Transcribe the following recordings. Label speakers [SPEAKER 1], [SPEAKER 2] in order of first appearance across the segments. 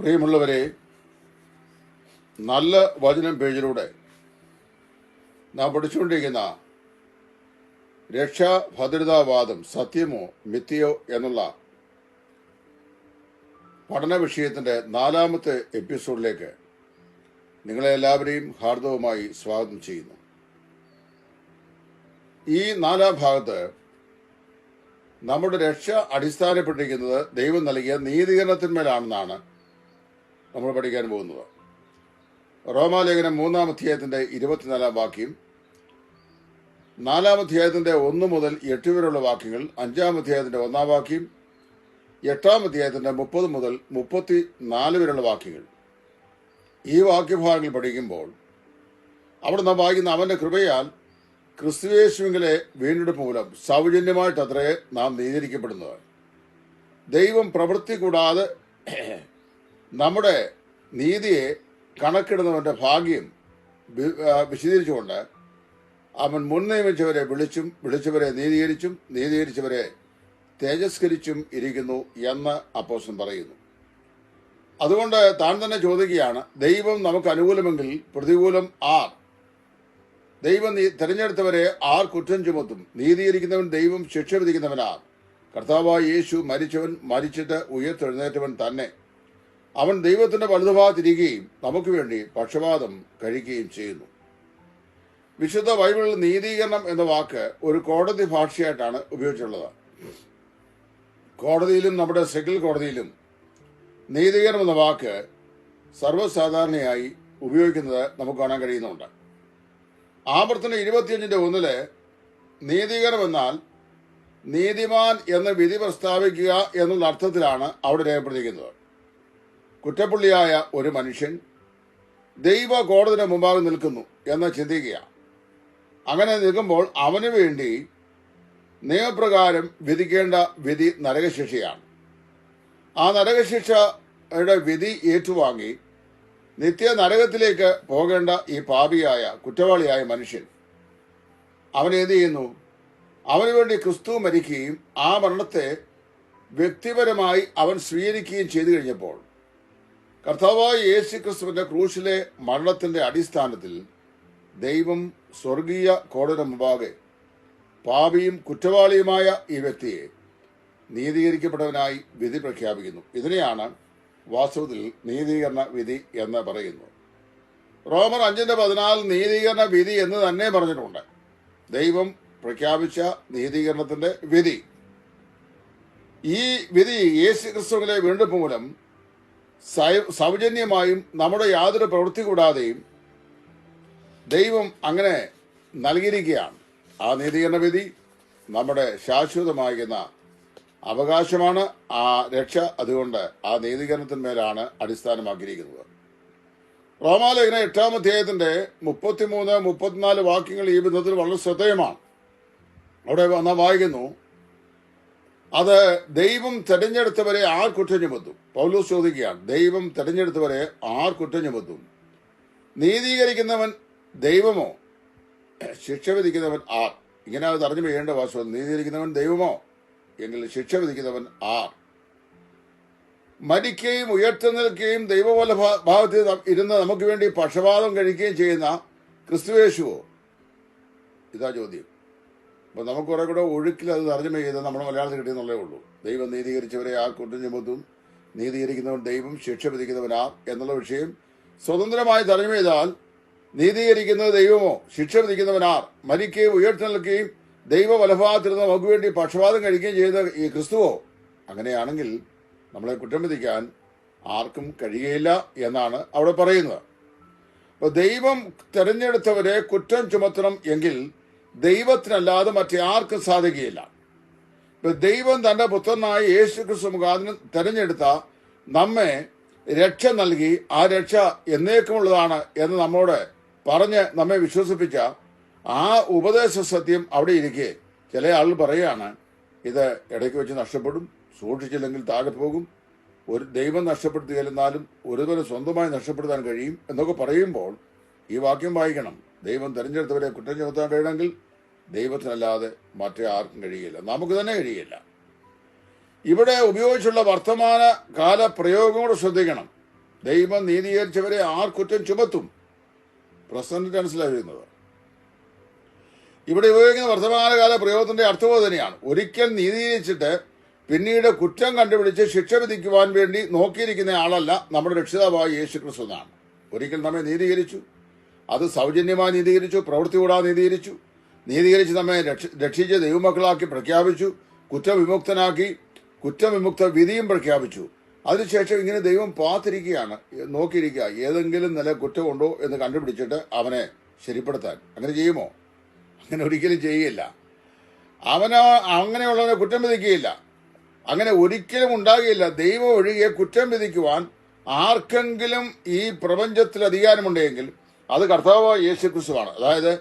[SPEAKER 1] പ്രിയമുള്ളവരെ, നല്ല വചനം പേജിലൂടെ നാം പഠിച്ചുകൊണ്ടിരിക്കുന്ന രക്ഷാഭദ്രതാവാദം സത്യമോ മിഥ്യയോ എന്നുള്ള പഠന വിഷയത്തിന്റെ 4ാമത്തെ എപ്പിസോഡിലേക്ക് നിങ്ങളെ എല്ലാവരെയും ഹാർദവമായി സ്വാഗതം ചെയ്യുന്നു. ഈ 4ാം ഭാഗത്ത് നമ്മുടെ രക്ഷ അടിസ്ഥാനപ്പെട്ടിരിക്കുന്നത് ദൈവം നൽകിയ നീതീകരണത്തിന്മേലാണെന്നാണ് നമ്മൾ പഠിക്കാൻ പോകുന്നത്. റോമാലേഖനം 3-ാം അധ്യായത്തിന്റെ 24-ാം വാക്യം, 4-ാം അധ്യായത്തിന്റെ 1 മുതൽ 8 വരെയുള്ള വാക്യങ്ങൾ, 5-ാം അധ്യായത്തിന്റെ 1-ാം വാക്യം, 8-ാം അധ്യായത്തിന്റെ 30 മുതൽ 34 വരെയുള്ള വാക്യങ്ങൾ. ഈ വാക്യഭാഗങ്ങൾ പഠിക്കുമ്പോൾ അവിടെ നാം വായിക്കുന്ന അവന്റെ കൃപയാൽ ക്രിസ്തുയേശുവിലെ വീണ്ടെടുപ്പ് മൂലം സൗജന്യമായിട്ടത്രേ നാം നീതീകരിക്കപ്പെടുന്നത്. ദൈവം പ്രവൃത്തി കൂടാതെ നമ്മുടെ നീതിയെ കണക്കിടുന്നവന്റെ ഭാഗ്യം വിശദീകരിച്ചുകൊണ്ട് അവൻ മുൻ നിയമിച്ചവരെ വിളിച്ചവരെ നീതീകരിച്ചവരെ തേജസ്കരിച്ചും ഇരിക്കുന്നു എന്ന് അപ്പോസ്തലൻ പറയുന്നു. അതുകൊണ്ട് താൻ തന്നെ ചോദിക്കുകയാണ്, ദൈവം നമുക്ക് അനുകൂലമെങ്കിൽ പ്രതികൂലം ആർ? ദൈവം തെരഞ്ഞെടുത്തവരെ ആർ കുറ്റം ചുമത്തും? നീതീകരിക്കുന്നവൻ ദൈവം ശിക്ഷ വിധിക്കുന്നവനാർ. കർത്താവായ യേശു മരിച്ചിട്ട് ഉയർത്തെഴുന്നേറ്റവൻ തന്നെ. അവൻ ദൈവത്തിന്റെ വലതുഭാഗത്തിരിക്കുകയും നമുക്ക് വേണ്ടി പക്ഷപാതം കഴിക്കുകയും ചെയ്യുന്നു. വിശുദ്ധ ബൈബിളിൽ നീതീകരണം എന്ന വാക്ക് ഒരു കോടതി ഭാഷയായിട്ടാണ് ഉപയോഗിച്ചിട്ടുള്ളത്. കോടതിയിലും നമ്മുടെ സിവിൽ കോടതിയിലും നീതീകരണം എന്ന വാക്ക് സർവ്വസാധാരണയായി ഉപയോഗിക്കുന്നത് നമുക്ക് കാണാൻ കഴിയുന്നുണ്ട്. ആവർത്തനം 25:1 നീതീകരണം എന്നാൽ നീതിമാൻ എന്ന് വിധി പ്രസ്താവിക്കുക എന്നുള്ള അർത്ഥത്തിലാണ് അവിടെ രേഖപ്പെടുത്തിയിരിക്കുന്നത്. കുറ്റപ്പുള്ളിയായ ഒരു മനുഷ്യൻ ദൈവ കോടതിയുടെ മുമ്പാകെ നിൽക്കുന്നു എന്ന് ചിന്തിക്കുക. അങ്ങനെ നിൽക്കുമ്പോൾ അവന് വേണ്ടി നിയമപ്രകാരം വിധിക്കേണ്ട വിധി നരകശിക്ഷയാണ്. ആ നരകശിക്ഷയുടെ വിധി ഏറ്റുവാങ്ങി നിത്യ നരകത്തിലേക്ക് പോകേണ്ട ഈ പാപിയായ കുറ്റവാളിയായ മനുഷ്യൻ അവൻ എന്ത് ചെയ്യുന്നു? അവന് വേണ്ടി ക്രിസ്തു മരിക്കുകയും ആ മരണത്തെ വ്യക്തിപരമായി അവൻ സ്വീകരിക്കുകയും ചെയ്തു കഴിഞ്ഞപ്പോൾ കർത്താവായ യേശു ക്രിസ്തുവിന്റെ ക്രൂശിലെ മരണത്തിന്റെ അടിസ്ഥാനത്തിൽ ദൈവം സ്വർഗീയ കോടതിയുടെ മുമ്പാകെ പാപിയും കുറ്റവാളിയുമായ ഈ വ്യക്തിയെ നീതീകരിക്കപ്പെട്ടവനായി വിധി പ്രഖ്യാപിക്കുന്നു. ഇതിനെയാണ് വാസ്തവത്തിൽ നീതീകരണ വിധി എന്ന് പറയുന്നു. റോമർ 5:14 നീതീകരണ വിധി എന്ന് തന്നെ പറഞ്ഞിട്ടുണ്ട്. ദൈവം പ്രഖ്യാപിച്ച നീതീകരണത്തിന്റെ വിധി. ഈ വിധി യേശു ക്രിസ്തുവിലെ വീണ്ടെടുപ്പ് മൂലം സൗജന്യമായും നമ്മുടെ യാതൊരു പ്രവൃത്തി കൂടാതെയും ദൈവം അങ്ങനെ നൽകിയിരിക്കുകയാണ്. ആ നീതീകരണ വിധി നമ്മുടെ ശാശ്വതമാകുന്ന അവകാശമാണ്. ആ രക്ഷ അതുകൊണ്ട് ആ നീതീകരണത്തിന്മേലാണ് അടിസ്ഥാനമാക്കിയിരിക്കുന്നത്. റോമാലേഖനം 8-ാം അധ്യായത്തിന്റെ 33, 34 വാക്യങ്ങൾ ഈ ബന്ധത്തിൽ വളരെ ശ്രദ്ധേയമാണ്. അവിടെ നാം വായിക്കുന്നു, അത് ദൈവം തെരഞ്ഞെടുത്തവരെ ആർ കുറ്റം ചുമത്തും? പൗലോസ് ചോദിക്കുകയാണ്, ദൈവം തെരഞ്ഞെടുത്തവരെ ആർ കുറ്റം ചുമത്തും? നീതീകരിക്കുന്നവൻ ദൈവമോ ശിക്ഷ വിധിക്കുന്നവൻ ആർ? ഇങ്ങനെ അത് തർജ്ജമ ചെയ്യേണ്ട വാസ്തവം. നീതീകരിക്കുന്നവൻ ദൈവമോ എങ്കിൽ ശിക്ഷ വിധിക്കുന്നവൻ ആർ? മരിക്കുകയും ഉയർത്തെഴുന്നേൽക്കുകയും ദൈവവല ഭാഗത്ത് ഇരുന്ന് നമുക്ക് വേണ്ടി പക്ഷപാതം കഴിക്കുകയും ചെയ്യുന്ന ക്രിസ്തുയേശുവോ? ഇതാ ചോദ്യം. അപ്പൊ നമുക്ക് കുറെ കൂടെ ഒഴുക്കിൽ അത് തർജ്ജമ ചെയ്ത് നമ്മുടെ മലയാളത്തിൽ കിട്ടിയെന്നുള്ളേ ഉള്ളൂ. ദൈവം നീതീകരിച്ചവരെ ആർ കുറ്റം ചുമത്തും? നീതീകരിക്കുന്നവൻ ദൈവം ശിക്ഷ വിധിക്കുന്നവൻ ആർ എന്നുള്ള വിഷയം സ്വതന്ത്രമായി തർജ്ജമ ചെയ്താൽ നീതീകരിക്കുന്നത് ദൈവമോ ശിക്ഷ വിധിക്കുന്നവൻ ആർ? മരിക്കുകയും ഉയർത്തെഴുന്നേൽക്കുകയും ദൈവ വലഭാഗത്തിരുന്ന് നമുക്ക് വേണ്ടി പക്ഷപാതം കഴിക്കുകയും ചെയ്ത ഈ ക്രിസ്തുവോ? അങ്ങനെയാണെങ്കിൽ നമ്മളെ കുറ്റം വിധിക്കാൻ ആർക്കും കഴിയുകയില്ല എന്നാണ് അവിടെ പറയുന്നത്. അപ്പൊ ദൈവം തെരഞ്ഞെടുത്തവരെ കുറ്റം ചുമത്തണം എങ്കിൽ ദൈവത്തിനല്ലാതെ മറ്റേ ആർക്കും സാധിക്കുകയില്ല. ഇപ്പൊ ദൈവം തന്റെ പുത്രനായ യേശു ക്രിസ്തു മുഖാന്തരം തെരഞ്ഞെടുത്ത നമ്മെ രക്ഷ നൽകി ആ രക്ഷ എന്നേക്കുമുള്ളതാണ് എന്ന് നമ്മോട് പറഞ്ഞ് നമ്മെ വിശ്വസിപ്പിച്ച ആ ഉപദേശ സത്യം അവിടെ ഇരിക്കെ ചില ആളുകൾ പറയുകയാണ്, ഇത് ഇടയ്ക്ക് വെച്ച് നഷ്ടപ്പെടും, സൂക്ഷിച്ചില്ലെങ്കിൽ താഴെ പോകും, ഒരു ദൈവം നഷ്ടപ്പെടുത്തുകയില്ലെന്നാലും ഒരുവരെ സ്വന്തമായി നഷ്ടപ്പെടുത്താൻ കഴിയും എന്നൊക്കെ പറയുമ്പോൾ ഈ വാക്യം വായിക്കണം. ദൈവം തെരഞ്ഞെടുത്തവരെ കുറ്റം ചുമത്താൻ കഴിയണമെങ്കിൽ ദൈവത്തിനല്ലാതെ മറ്റേ ആർക്കും കഴിയില്ല, നമുക്ക് തന്നെ കഴിയില്ല. ഇവിടെ ഉപയോഗിച്ചുള്ള വർത്തമാന കാല പ്രയോഗം കൂടെ ശ്രദ്ധിക്കണം. ദൈവം നീതീകരിച്ചവരെ ആർ കുറ്റം ചുമത്തും? പ്രസന്റ് ടെൻസിലാണ് വരുന്നത്. ഇവിടെ ഉപയോഗിക്കുന്ന വർത്തമാനകാല പ്രയോഗത്തിന്റെ അർത്ഥവും തന്നെയാണ്. ഒരിക്കൽ നീതീകരിച്ചിട്ട് പിന്നീട് കുറ്റം കണ്ടുപിടിച്ച് ശിക്ഷ വിധിക്കുവാൻ വേണ്ടി നോക്കിയിരിക്കുന്ന ആളല്ല നമ്മുടെ രക്ഷിതാവായ യേശു ക്രിസ്തു എന്നാണ്. ഒരിക്കൽ നമ്മെ നീതീകരിച്ചു, അത് സൗജന്യമായി നീതീകരിച്ചു, പ്രവൃത്തി കൂടാതെ നീതീകരിച്ചു. നീതീകരിച്ച് നമ്മെ രക്ഷിച്ച് ദൈവമക്കളാക്കി പ്രഖ്യാപിച്ചു, കുറ്റവിമുക്തനാക്കി, കുറ്റവിമുക്ത വിധിയും പ്രഖ്യാപിച്ചു. അതിനുശേഷം ഇങ്ങനെ ദൈവം പാത്തിരിക്കുകയാണ്, നോക്കിയിരിക്കുക ഏതെങ്കിലും നില കുറ്റമുണ്ടോ എന്ന് കണ്ടുപിടിച്ചിട്ട് അവനെ ശരിപ്പെടുത്താൻ. അങ്ങനെ ചെയ്യുമോ? അങ്ങനെ ഒരിക്കലും ചെയ്യില്ല. അങ്ങനെയുള്ളവനെ കുറ്റം വിധിക്കുകയില്ല. അങ്ങനെ ഒരിക്കലും ഉണ്ടാകുകയില്ല. ദൈവം ഒഴികെ കുറ്റം വിധിക്കുവാൻ ആർക്കെങ്കിലും ഈ പ്രപഞ്ചത്തിൽ അധികാരമുണ്ടെങ്കിൽ അത് കർത്താവ് യേശു ക്രിസ്തുവാണ്. അതായത്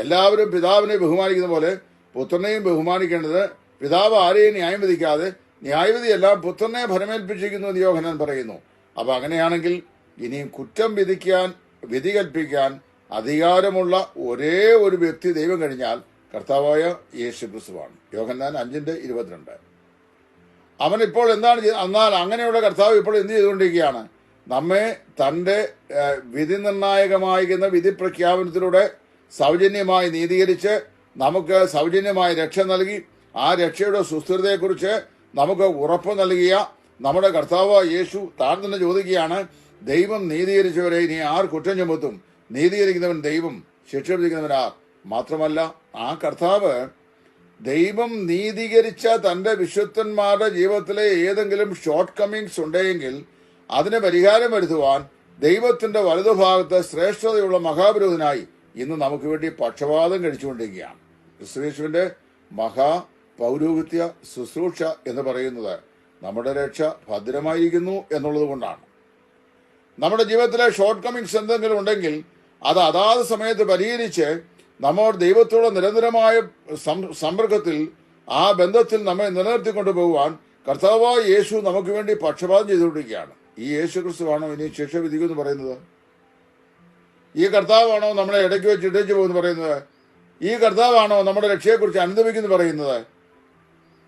[SPEAKER 1] എല്ലാവരും പിതാവിനെ ബഹുമാനിക്കുന്ന പോലെ പുത്രനെയും ബഹുമാനിക്കേണ്ടത്. പിതാവ് ആരെയും ന്യായം വിധിക്കാതെ ന്യായവിധിയെല്ലാം പുത്രനെ ഫലമേൽപ്പിച്ചിരിക്കുന്നു എന്ന് യോഹന്നാൻ പറയുന്നു. അപ്പൊ അങ്ങനെയാണെങ്കിൽ ഇനിയും കുറ്റം വിധിക്കാൻ, വിധി കൽപ്പിക്കാൻ അധികാരമുള്ള ഒരേ ഒരു വ്യക്തി ദൈവം കഴിഞ്ഞാൽ കർത്താവായ യേശു ക്രിസ്തുവാണ്. യോഹന്നാൻ 5:22. അവൻ ഇപ്പോൾ എന്താണ് എന്നാൽ അങ്ങനെയുള്ള കർത്താവ് ഇപ്പോൾ എന്ത് ചെയ്തുകൊണ്ടിരിക്കുകയാണ്? നമ്മെ തന്റെ വിധി നിർണായകമായിരിക്കുന്ന വിധി പ്രഖ്യാപനത്തിലൂടെ സൗജന്യമായി നീതീകരിച്ച് നമുക്ക് സൗജന്യമായി രക്ഷ നൽകി, ആ രക്ഷയുടെ സുസ്ഥിരതയെക്കുറിച്ച് നമുക്ക് ഉറപ്പ് നൽകിയ നമ്മുടെ കർത്താവ് യേശു താൻ തന്നെ ചോദിക്കുകയാണ്, ദൈവം നീതീകരിച്ചവരെ ഇനി ആർ കുറ്റം ചുമത്തും? നീതീകരിക്കുന്നവൻ ദൈവം, ശിക്ഷ വിധിക്കുന്നവൻ ആർ? മാത്രമല്ല, ആ കർത്താവ് ദൈവം നീതീകരിച്ച തന്റെ വിശുദ്ധന്മാരുടെ ജീവിതത്തിലെ ഏതെങ്കിലും ഷോർട്ട് കമ്മിങ്സ് ഉണ്ടെങ്കിൽ അതിന് പരിഹാരം വരുത്തുവാൻ ദൈവത്തിന്റെ വലതുഭാഗത്ത് ശ്രേഷ്ഠതയുള്ള മഹാപുരോഹിതനായി ഇന്ന് നമുക്ക് വേണ്ടി പക്ഷപാതം കഴിച്ചുകൊണ്ടിരിക്കുകയാണ്. ക്രിസ്തുയേശുവിന്റെ മഹാ പൗരോഹിത്യ ശുശ്രൂഷ എന്ന് പറയുന്നത് നമ്മുടെ രക്ഷ ഭദ്രമായിരിക്കുന്നു എന്നുള്ളത് കൊണ്ടാണ്. നമ്മുടെ ജീവിതത്തിലെ ഷോർട്ട് കമ്മിങ്സ് എന്തെങ്കിലും ഉണ്ടെങ്കിൽ അത് അതാത് സമയത്ത് പരിഹരിച്ച് നമ്മൾ ദൈവത്തോട് നിരന്തരമായ സമ്പർക്കത്തിൽ, ആ ബന്ധത്തിൽ നമ്മെ നിലനിർത്തിക്കൊണ്ടു പോകുവാൻ കർത്താവായ യേശു നമുക്ക് വേണ്ടി പക്ഷപാതം ചെയ്തുകൊണ്ടിരിക്കുകയാണ്. ഈ യേശു ക്രിസ്തുവാണോ ഇനി ശിക്ഷ വിധിക്കുമെന്ന് പറയുന്നത്? ഈ കർത്താവാണോ നമ്മളെ ഇടയ്ക്ക് വെച്ച് ഇടച്ചു പോകുമെന്ന് പറയുന്നത്? ഈ കർത്താവാണോ നമ്മുടെ രക്ഷയെക്കുറിച്ച് അനുദമിക്കുന്നു പറയുന്നത്?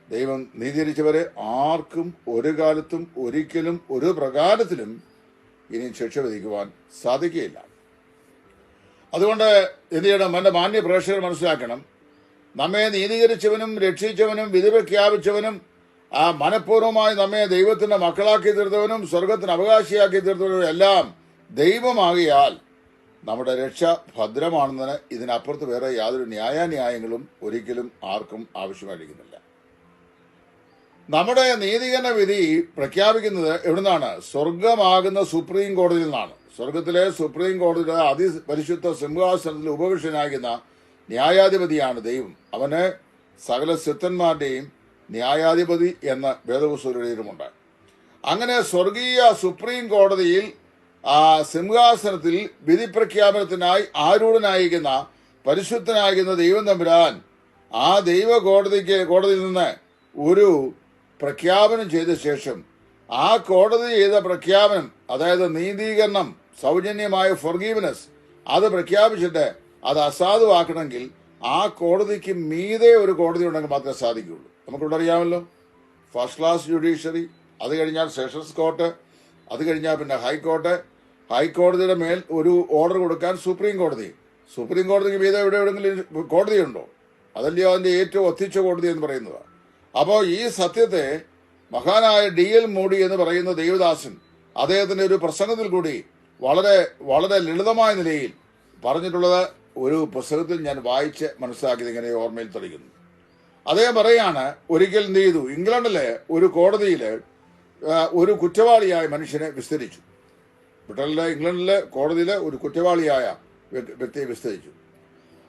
[SPEAKER 1] ദൈവം നീതീകരിച്ചവരെ ആർക്കും ഒരു കാലത്തും ഒരിക്കലും ഒരു പ്രകാരത്തിലും ഇനി ശിക്ഷ വിധിക്കുവാൻ സാധിക്കുകയില്ല. അതുകൊണ്ട് എന്ത് ചെയ്യണം? എൻ്റെ മാന്യ പ്രേക്ഷകർ മനസ്സിലാക്കണം, നമ്മെ നീതീകരിച്ചവനും രക്ഷിച്ചവനും വിധി പ്രഖ്യാപിച്ചവനും ആ മനഃപൂർവ്വമായി നമ്മെ ദൈവത്തിന്റെ മക്കളാക്കി തീർത്തവനും സ്വർഗത്തിന് അവകാശിയാക്കി തീർത്തവനും എല്ലാം ദൈവമാകിയാൽ നമ്മുടെ രക്ഷ ഭദ്രമാണെന്നതിന് ഇതിനപ്പുറത്ത് വേറെ യാതൊരു ന്യായാന്യായങ്ങളും ഒരിക്കലും ആർക്കും ആവശ്യമായിരിക്കുന്നില്ല. നമ്മുടെ നീതീകരണ വിധി പ്രഖ്യാപിക്കുന്നത് എവിടുന്നാണ്? സ്വർഗമാകുന്ന സുപ്രീം കോടതിയിൽ നിന്നാണ്. സ്വർഗത്തിലെ സുപ്രീം കോടതിയുടെ അതിപരിശുദ്ധ സിംഹാസനത്തിൽ ഉപവിഷ്ടനാകുന്ന ന്യായാധിപതിയാണ് ദൈവം. അവന് സകല സിദ്ധന്മാരുടെയും ന്യായാധിപതി എന്ന വേദപുസ്തകത്തിലുമുണ്ട്. അങ്ങനെ സ്വർഗീയ സുപ്രീം കോടതിയിൽ സിംഹാസനത്തിൽ വിധി പ്രഖ്യാപനത്തിനായി ആരൂഢനായിരിക്കുന്ന പരിശുദ്ധനായിരിക്കുന്ന ദൈവം തമ്പുരാൻ ആ ദൈവ കോടതിയിൽ നിന്ന് ഒരു പ്രഖ്യാപനം ചെയ്ത ശേഷം ആ കോടതി ചെയ്ത പ്രഖ്യാപനം, അതായത് നീതീകരണം, സൗജന്യമായ ഫൊർഗീവ്നെസ്, അത് പ്രഖ്യാപിച്ചിട്ട് അത് അസാധുവാക്കണമെങ്കിൽ ആ കോടതിക്ക് മീതെ ഒരു കോടതി ഉണ്ടെങ്കിൽ മാത്രമേ സാധിക്കുകയുള്ളൂ. നമുക്കിവിടെ അറിയാമല്ലോ, ഫസ്റ്റ് ക്ലാസ് ജുഡീഷ്യറി, അത് കഴിഞ്ഞാൽ സെഷൻസ് കോർട്ട്, അത് കഴിഞ്ഞാൽ പിന്നെ ഹൈക്കോർട്ട്, ഹൈക്കോടതിയുടെ മേൽ ഒരു ഓർഡർ കൊടുക്കാൻ സുപ്രീം കോടതി, സുപ്രീം കോടതിക്ക് മീതെ എവിടെയെങ്കിലും കോടതിയുണ്ടോ? അതല്ലയോ അതിന്റെ ഏറ്റവും ഒത്തിച്ച കോടതി എന്ന് പറയുന്നത്. അപ്പോൾ ഈ സത്യത്തെ മഹാനായ D.L. മോഡി എന്ന് പറയുന്ന ദേവദാസൻ അദ്ദേഹത്തിന്റെ ഒരു പ്രസംഗത്തിൽ കൂടി വളരെ വളരെ ലളിതമായ നിലയിൽ പറഞ്ഞിട്ടുള്ളത് ഒരു പുസ്തകത്തിൽ ഞാൻ വായിച്ച് മനസ്സിലാക്കിയത് ഇങ്ങനെ ഓർമ്മയിൽ തെളിയുന്നു. അദ്ദേഹം പറയാണ്, ഒരിക്കൽ എന്ത് ചെയ്തു, ഇംഗ്ലണ്ടിലെ ഒരു കോടതിയിൽ ഒരു കുറ്റവാളിയായ മനുഷ്യനെ വിസ്തരിച്ചു. ഇംഗ്ലണ്ടിലെ കോടതിയിലെ ഒരു കുറ്റവാളിയായ വ്യക്തിയെ വിസ്തരിച്ചു.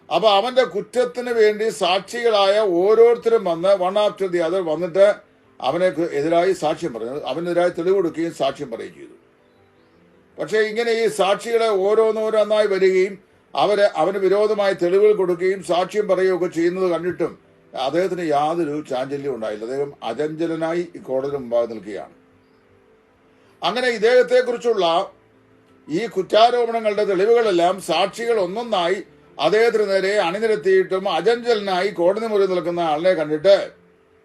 [SPEAKER 1] അപ്പൊ അവന്റെ കുറ്റത്തിന് വേണ്ടി സാക്ഷികളായ ഓരോരുത്തരും വന്ന് വൺ ആഫ്റ്റർ ദി അതർ വന്നിട്ട് അവനെ എതിരായി സാക്ഷ്യം പറഞ്ഞു, അവനെതിരായി തെളിവ് കൊടുക്കുകയും സാക്ഷ്യം പറയുകയും ചെയ്തു. പക്ഷെ ഇങ്ങനെ ഈ സാക്ഷികളെ ഓരോന്നോരോന്നായി വരികയും അവന് വിരോധമായി തെളിവുകൾ കൊടുക്കുകയും സാക്ഷ്യം പറയുകയൊക്കെ ചെയ്യുന്നത് കണ്ടിട്ടും അദ്ദേഹത്തിന് യാതൊരു ചാഞ്ചല്യം ഉണ്ടായില്ല. അദ്ദേഹം അചഞ്ചലനായി ഈ കോടതി മുമ്പാകെ നിൽക്കുകയാണ്. അങ്ങനെ ഇദ്ദേഹത്തെക്കുറിച്ചുള്ള ഈ കുറ്റാരോപണങ്ങളുടെ തെളിവുകളെല്ലാം സാക്ഷികൾ ഒന്നൊന്നായി അദ്ദേഹത്തിന് നേരെ അണിനിരത്തിയിട്ടും അചഞ്ചലനായി കോടതി മുറി നിൽക്കുന്ന ആളിനെ കണ്ടിട്ട്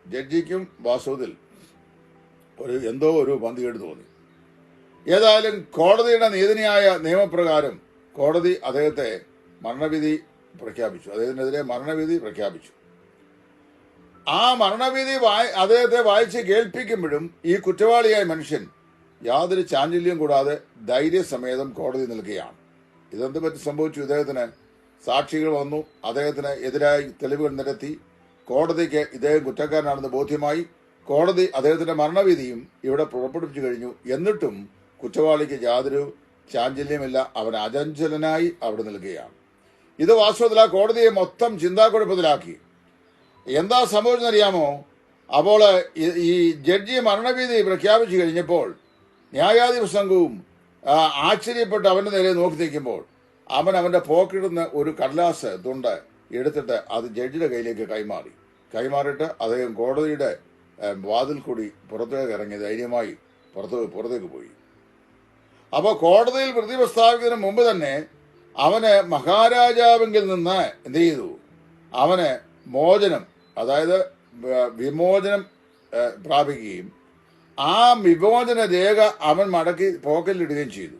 [SPEAKER 1] ജഡ്ജിക്കും വാസ്തവത്തിൽ എന്തോ ഒരു പന്തികേട് തോന്നി. ഏതായാലും കോടതിയുടെ നീതിന്യായ നിയമപ്രകാരം കോടതി അദ്ദേഹത്തെ മരണവിധി പ്രഖ്യാപിച്ചു, അദ്ദേഹത്തിനെതിരെ മരണവിധി പ്രഖ്യാപിച്ചു. ആ മരണവിധി അദ്ദേഹത്തെ വായിച്ച് കേൾപ്പിക്കുമ്പോഴും ഈ കുറ്റവാളിയായ മനുഷ്യൻ യാതൊരു ചാഞ്ചല്യം കൂടാതെ ധൈര്യസമേതം കോടതി നിൽക്കുകയാണ്. ഇതെന്ത് പറ്റി സംഭവിച്ചു? ഇദ്ദേഹത്തിന് സാക്ഷികൾ വന്നു, അദ്ദേഹത്തിന് എതിരായി തെളിവുകൾ നിരത്തി, കോടതിക്ക് ഇദ്ദേഹം കുറ്റക്കാരനാണെന്ന് ബോധ്യമായി. കോടതി അദ്ദേഹത്തിന്റെ മരണവിധിയും ഇവിടെ പുറപ്പെടുവിച്ചു കഴിഞ്ഞു. എന്നിട്ടും കുറ്റവാളിക്ക് യാതൊരു ചാഞ്ചല്യമില്ല, അവൻ അചഞ്ചലനായി അവിടെ നിൽക്കുകയാണ്. ഇത് വാസ്തവത്തിൽ ആ കോടതിയെ മൊത്തം ചിന്താക്കുഴപ്പത്തിലാക്കി. എന്താ സംഭവിച്ചെന്നറിയാമോ? അപ്പോൾ ഈ ജഡ്ജി മരണവിധി പ്രഖ്യാപിച്ചു കഴിഞ്ഞപ്പോൾ ന്യായാധിപ സംഘവും ആശ്ചര്യപ്പെട്ട് അവന്റെ നേരെ നോക്കി നിൽക്കുമ്പോൾ അവന്റെ പോക്കിടുന്ന ഒരു കടലാസ് തുണ്ട് എടുത്തിട്ട് അത് ജഡ്ജിയുടെ കയ്യിലേക്ക് കൈമാറിയിട്ട് അദ്ദേഹം കോടതിയുടെ വാതിൽ കൂടി പുറത്തേക്ക് ഇറങ്ങി ധൈര്യമായി പുറത്തേക്ക് പോയി. അപ്പോൾ കോടതിയിൽ പ്രതി പ്രസ്താവിക്കുന്നതിന് മുമ്പ് തന്നെ അവന് മഹാരാജാവിങ്കിൽ നിന്ന് എന്ത് ചെയ്തു? അവന് മോചനം, അതായത് വിമോചനം പ്രാപിക്കുകയും ആ വിമോചന രേഖ അവൻ മടക്കി പോക്കറ്റിലിടുകയും ചെയ്തു.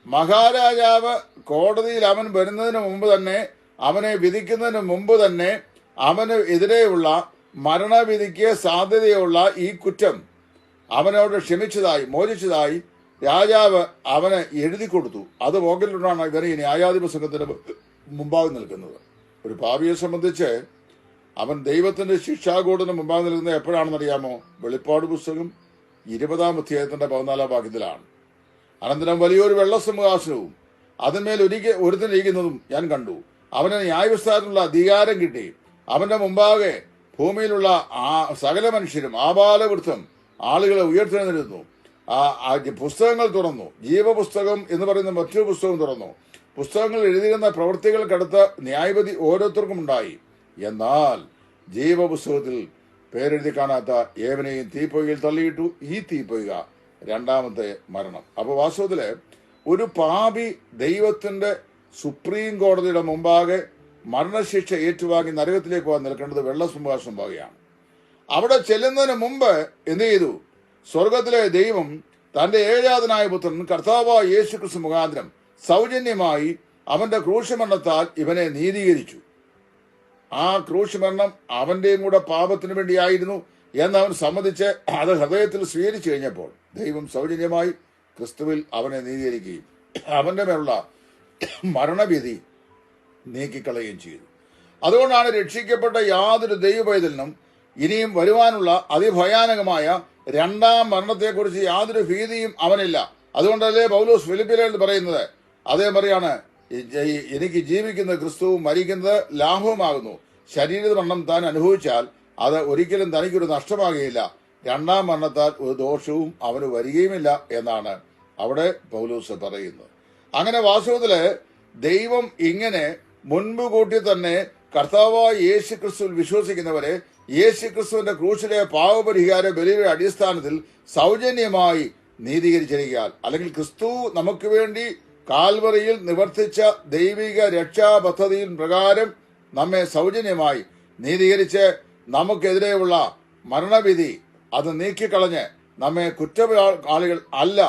[SPEAKER 1] മഹാരാജാവ് കോടതിയിൽ അവൻ വരുന്നതിന് മുമ്പ് തന്നെ, അവനെ വിധിക്കുന്നതിന് മുമ്പ് തന്നെ അവന് എതിരെയുള്ള മരണവിധിക്ക് സാധ്യതയുള്ള ഈ കുറ്റം അവനോട് ക്ഷമിച്ചതായി, മോചിച്ചതായി രാജാവ് അവന് എഴുതി കൊടുത്തു. അത് പോക്കറ്റിലാണ് ഇവർ ഈ ന്യായാധിപ സംഘത്തിന് മുമ്പാകെ നിൽക്കുന്നത്. ഒരു പാപിയെ സംബന്ധിച്ച് അവൻ ദൈവത്തിന്റെ ശിക്ഷാകൂടിന് മുമ്പാകെ നിൽക്കുന്നത് എപ്പോഴാണെന്നറിയാമോ? വെളിപ്പാട് പുസ്തകം 20-ാം അധ്യായത്തിന്റെ 14-ാം വാക്യത്തിലാണ്. അനന്തരം വലിയൊരു വെള്ളസിംഹാസനവും അതിന്മേൽ ഒരുത്തനിരിക്കുന്നതും ഞാൻ കണ്ടു. അവന് ന്യായവിസ്താരത്തിനുള്ള അധികാരം കിട്ടി. അവന്റെ മുമ്പാകെ ഭൂമിയിലുള്ള സകല മനുഷ്യരും ആബാലവൃത്തം ആളുകളെ ഉയർത്തെഴുന്നേൽക്കുന്നു. പുസ്തകങ്ങൾ തുറന്നു. ജീവപുസ്തകം എന്ന് പറയുന്ന മറ്റൊരു പുസ്തകം തുറന്നു. പുസ്തകങ്ങൾ എഴുതിയിരുന്ന പ്രവൃത്തികൾക്കടുത്ത് ന്യായവിധി ഓരോരുത്തർക്കും ഉണ്ടായി. എന്നാൽ ജീവപുസ്തകത്തിൽ പേരെഴുതി കാണാത്ത ഏവനെയും തീപ്പൊയ്കയിൽ തള്ളിയിട്ടു. ഈ തീപ്പൊയ്ക രണ്ടാമത്തെ മരണം. അപ്പോൾ വാസ്തവത്തില് ഒരു പാപി ദൈവത്തിന്റെ സുപ്രീം കോടതിയുടെ മുമ്പാകെ മരണശിക്ഷ ഏറ്റുവാങ്ങി നരകത്തിലേക്ക് പോകാൻ നിൽക്കേണ്ടത് വെള്ളസിംഹാസനം മുമ്പാകെയാണ്. അവിടെ ചെല്ലുന്നതിന് മുമ്പ് എന്ത് ചെയ്തു? സ്വർഗത്തിലെ ദൈവം തന്റെ ഏകജാതനായ പുത്രൻ കർത്താവായ യേശുക്രിസ്തു മുഖാന്തരം സൗജന്യമായി അവന്റെ ക്രൂശമരണത്താൽ ഇവനെ നീതീകരിച്ചു. ആ ക്രൂശമരണം അവന്റെയും കൂടെ പാപത്തിനു വേണ്ടിയായിരുന്നു എന്നവൻ സമ്മതിച്ച് അത് ഹൃദയത്തിൽ സ്വീകരിച്ചു കഴിഞ്ഞപ്പോൾ ദൈവം സൗജന്യമായി ക്രിസ്തുവിൽ അവനെ നീതീകരിക്കുകയും അവന്റെ മേലുള്ള മരണവിധി നീക്കിക്കളയുകയും ചെയ്തു. അതുകൊണ്ടാണ് രക്ഷിക്കപ്പെട്ട യാതൊരു ദൈവപൈതലിനും ഇനിയും വരുവാനുള്ള അതിഭയാനകമായ രണ്ടാം മരണത്തെക്കുറിച്ച് യാതൊരു ഭീതിയും അവനില്ല. അതുകൊണ്ടല്ലേ പൗലോസ് ഫിലിപ്പിയിൽ പറയുന്നത്? അദ്ദേഹം പറയാണ്, എനിക്ക് ജീവിക്കുന്ന ക്രിസ്തുവും മരിക്കുന്നത് ലാഭവുമാകുന്നു. ശരീര മരണം താൻ അനുഭവിച്ചാൽ അത് ഒരിക്കലും തനിക്കൊരു നഷ്ടമാകുകയില്ല. രണ്ടാം മരണത്താൽ ഒരു ദോഷവും അവന് വരികയുമില്ല എന്നാണ് അവിടെ പൗലോസ് പറയുന്നത്. അങ്ങനെ വാസ്തവത്തില് ദൈവം ഇങ്ങനെ മുൻപ് കൂട്ടി തന്നെ കർത്താവായ യേശു ക്രിസ്തുവിൽ വിശ്വസിക്കുന്നവരെ യേശുക്രിസ്തുവിന്റെ ക്രൂശിലെ പാവപരിഹാര ബലിയുടെ അടിസ്ഥാനത്തിൽ സൗജന്യമായി നീതീകരിച്ചിരിക്കാൻ, അല്ലെങ്കിൽ ക്രിസ്തു നമുക്ക് വേണ്ടി കാൽവറിയിൽ നിവർത്തിച്ച ദൈവിക രക്ഷാ പദ്ധതിയിൽ പ്രകാരം നമ്മെ സൗജന്യമായി നീതീകരിച്ച് നമുക്കെതിരെയുള്ള മരണവിധി അത് നീക്കിക്കളഞ്ഞ് നമ്മെ കുറ്റവാളികൾ അല്ല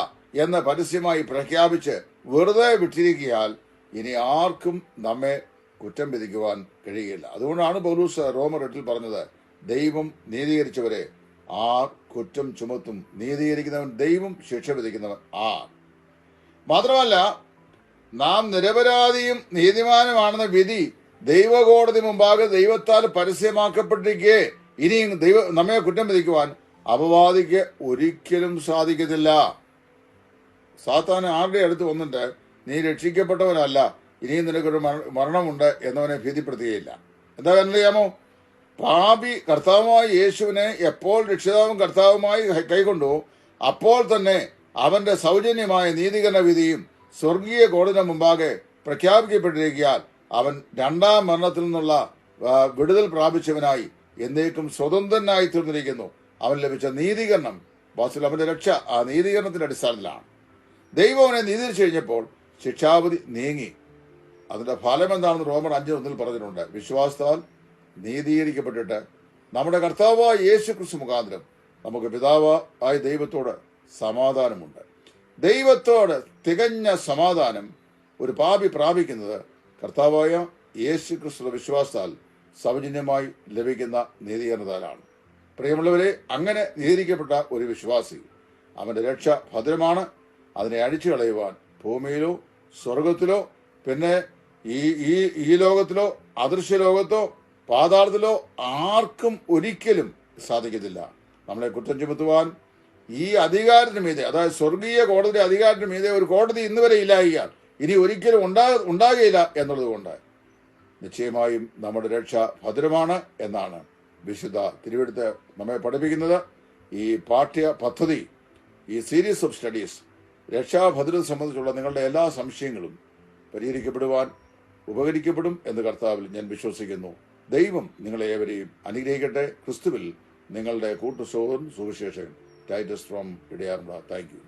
[SPEAKER 1] എന്ന് പരസ്യമായി പ്രഖ്യാപിച്ച് വെറുതെ വിട്ടിരിക്കിയാൽ ഇനി ആർക്കും നമ്മെ കുറ്റം വിധിക്കുവാൻ കഴിയില്ല. അതുകൊണ്ടാണ് പൗലോസ് റോമർ 8 പറഞ്ഞത്, ദൈവം നീതീകരിച്ചവരെ ആർ കുറ്റം ചുമത്തും? നീതീകരിക്കുന്നവൻ ദൈവം, ശിക്ഷ വിധിക്കുന്നവൻ ആർ? മാത്രമല്ല, നാം നിരപരാധിയും നീതിമാനുമാണെന്ന വിധി ദൈവകോടതി മുമ്പാകെ ദൈവത്താൽ പരസ്യമാക്കപ്പെട്ടിരിക്കെ ഇനിയും നമ്മെ കുറ്റം വിധിക്കുവാൻ അപവാദിക്ക് ഒരിക്കലും സാധിക്കത്തില്ല. സാത്താൻ ആരുടെ അടുത്ത് വന്നിട്ട് നീ രക്ഷിക്കപ്പെട്ടവനല്ല, ഇനിയും നിനക്കൊരു മരണമുണ്ട് എന്നവനെ ഭീതിപ്പെടുത്തുകയില്ല. എന്താ കാരണം അറിയാമോ? പാപി കർത്താവുമായ യേശുവിനെ എപ്പോൾ രക്ഷിതാവും കർത്താവുമായി കൈക്കൊണ്ടു അപ്പോൾ തന്നെ അവന്റെ സൗജന്യമായ നീതീകരണ വിധിയും സ്വർഗീയ കോടതിയുടെ മുമ്പാകെ പ്രഖ്യാപിക്കപ്പെട്ടിരിക്കാൻ അവൻ രണ്ടാം മരണത്തിൽ നിന്നുള്ള വിടുതൽ പ്രാപിച്ചവനായി എന്നേക്കും സ്വതന്ത്രനായി തീർന്നിരിക്കുന്നു. അവൻ ലഭിച്ച നീതീകരണം വാസ്തവത്തിൽ അവന്റെ രക്ഷ ആ നീതീകരണത്തിന്റെ അടിസ്ഥാനത്തിലാണ്. ദൈവം അവനെ നീതീകരിച്ചു കഴിഞ്ഞപ്പോൾ ശിക്ഷാവിധി നീങ്ങി. അതിന്റെ ഫലം എന്താണെന്ന് റോമർ 5:1 പറഞ്ഞിട്ടുണ്ട്. വിശ്വാസത്താൽ നീതീകരിക്കപ്പെട്ടിട്ട് നമ്മുടെ കർത്താവായ യേശു ക്രിസ്തു മുഖാന്തരം നമുക്ക് പിതാവായ ദൈവത്തോട് സമാധാനമുണ്ട്. ദൈവത്തോട് തികഞ്ഞ സമാധാനം ഒരു പാപി പ്രാപിക്കുന്നത് കർത്താവായ യേശു ക്രിസ്തുവിന്റെ വിശ്വാസത്താൽ സൗജന്യമായി ലഭിക്കുന്ന നീതീകരണത്താലാണ്. പ്രിയമുള്ളവരെ, അങ്ങനെ നീതീകരിക്കപ്പെട്ട ഒരു വിശ്വാസി, അവന്റെ രക്ഷ ഭദ്രമാണ്. അതിനെ അഴിച്ചു കളയുവാൻ ഭൂമിയിലോ സ്വർഗത്തിലോ പിന്നെ ഈ ലോകത്തിലോ അദൃശ്യ ലോകത്തോ പാതാളത്തിലോ ആർക്കും ഒരിക്കലും സാധിക്കത്തില്ല. നമ്മളെ കുറ്റം ചുമത്തുവാൻ ഈ അധികാരത്തിന് മീതെ, അതായത് സ്വർഗീയ കോടതിയുടെ അധികാരത്തിന് മീതെ ഒരു കോടതി ഇന്ന് വരെ ഇല്ലായിയാൽ ഇനി ഒരിക്കലും ഉണ്ടാകുകയില്ല എന്നുള്ളത് കൊണ്ട് നിശ്ചയമായും നമ്മുടെ രക്ഷ ഭദ്രമാണ് എന്നാണ് വിശുദ്ധ തിരുവെഴുത്ത് നമ്മെ പഠിപ്പിക്കുന്നത്. ഈ പാഠ്യ പദ്ധതി, ഈ സീരീസ് ഓഫ് സ്റ്റഡീസ് രക്ഷാഭദ്രത സംബന്ധിച്ചുള്ള നിങ്ങളുടെ എല്ലാ സംശയങ്ങളും പരിഹരിക്കപ്പെടുവാൻ ഉപകരിക്കപ്പെടും എന്ന് കർത്താവിൽ ഞാൻ വിശ്വസിക്കുന്നു. ദൈവം നിങ്ങളെ ഏവരെയും അനുഗ്രഹിക്കട്ടെ. ക്രിസ്തുവിൽ നിങ്ങളുടെ കൂട്ടുസഹോദരൻ സുവിശേഷകൻ ടൈറ്റസ് ഫ്രോം ഇടയാറുമുള്ള. Thank U.